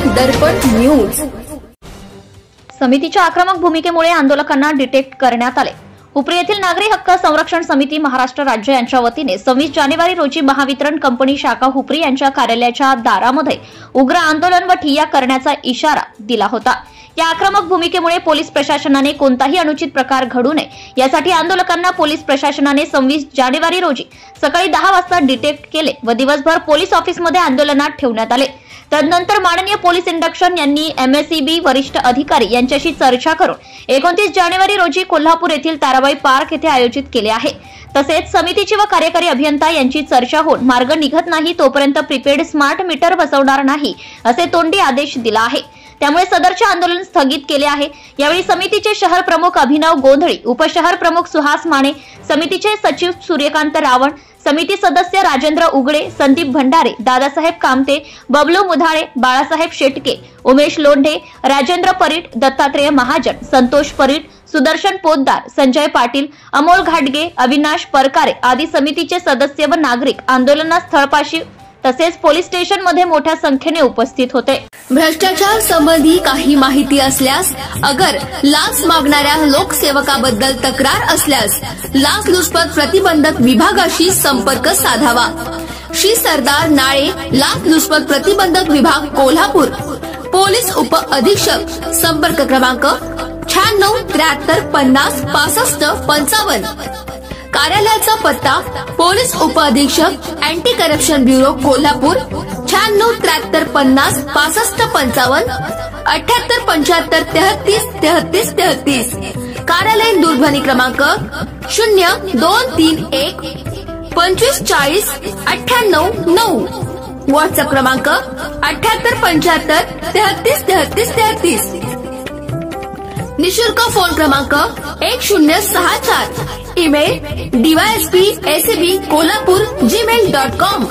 दर्पण news. समितीच्या आक्रमक भूमिकेमुळे आंदोलकांना डिटेक्ट करण्यात आले। उपरी येथील नागरी हक्क संरक्षण समिती महाराष्ट्र राज्य यांच्या वतीने 26 जानेवारी रोजी महावितरण कंपनी शाखा हुपरी यांच्या कार्यालयाच्या दारामध्ये उग्र आंदोलन व ठिय्या करण्याचा इशारा दिला होता। या आक्रमक भूमिकेमुळे पोलीस प्रशासनाने कोणताही अनुचित प्रकार घडू नये यासाठी आंदोलकांना पोलीस प्रशासनाने 26 जानेवारी रोजी सकाळी 10 वाजता डिटेक्ट केले व दिवसभर पोलीस ऑफिसमध्ये आंदोलनात ठेवण्यात आले। तदनंतर माननीय पोलीस इंडक्शन यांनी एमएसईबी वरिष्ठ अधिकारी यांच्याशी चर्चा करून 29 जानेवारी रोजी कोल्हापूर येथील ताराबाई पार्क येथे आयोजित केले आहे। तसेच समितीची व कार्यकारी अभियंता यांची चर्चा होऊन मार्ग निघत नाही तोपर्यंत प्रीपेड स्मार्ट मीटर बसवणार नाही असे तोंडी आदेश दिला आहे। त्यामुळे सदरचे आंदोलन स्थगित केले आहे। यावेळी समितीचे शहर प्रमुख अभिनव गोंधळी, उपशहर प्रमुख सुहास माने, समितीचे सचिव सूर्यकांत रावण, समिती सदस्य राजेंद्र उगडे, संदीप भंडारे, दादासाहेब कामते, बबलू मुधाळे, बाळासाहेब शेटके, उमेश लोंढे, राजेंद्र परीट, दत्तात्रेय महाजन, संतोष परीट, सुदर्शन पोतदार, संजय पाटील, अमोल घाटगे, अविनाश परकारे आदी समितीचे सदस्य व नागरिक आंदोलनास्थळपाशी तसेच पोलीस स्टेशन मध्ये मोठ्या संख्येने उपस्थित होते। भ्रष्टाचार संबंधी काही माहिती असल्यास अगर लाच मागणाऱ्या लोकसेवकाबद्दल तक्रार असल्यास लाचलुचपत प्रतिबंधक विभागाशी संपर्क साधावा। श्री सरदार नाळे, लाचलुचपत प्रतिबंधक विभाग, कोल्हापूर। पोलीस उप अधीक्षक, संपर्क क्रमांक 96 73 50 65 55। कार्यालयाचा पत्ता पोलीस उप अधीक्षक, अँटी करप्शन ब्युरो, कोल्हापूर, 96 73 50 65 55 78 75 33 33 33। कार्यालयीन दूरध्वनी क्रमांक 0231 25 40 98 9। व्हॉट्सअप क्रमांक 78 75 33 33 33। निशुल्क फोन क्रमांक 1064। Email dysp@kolhapur@gmail.com।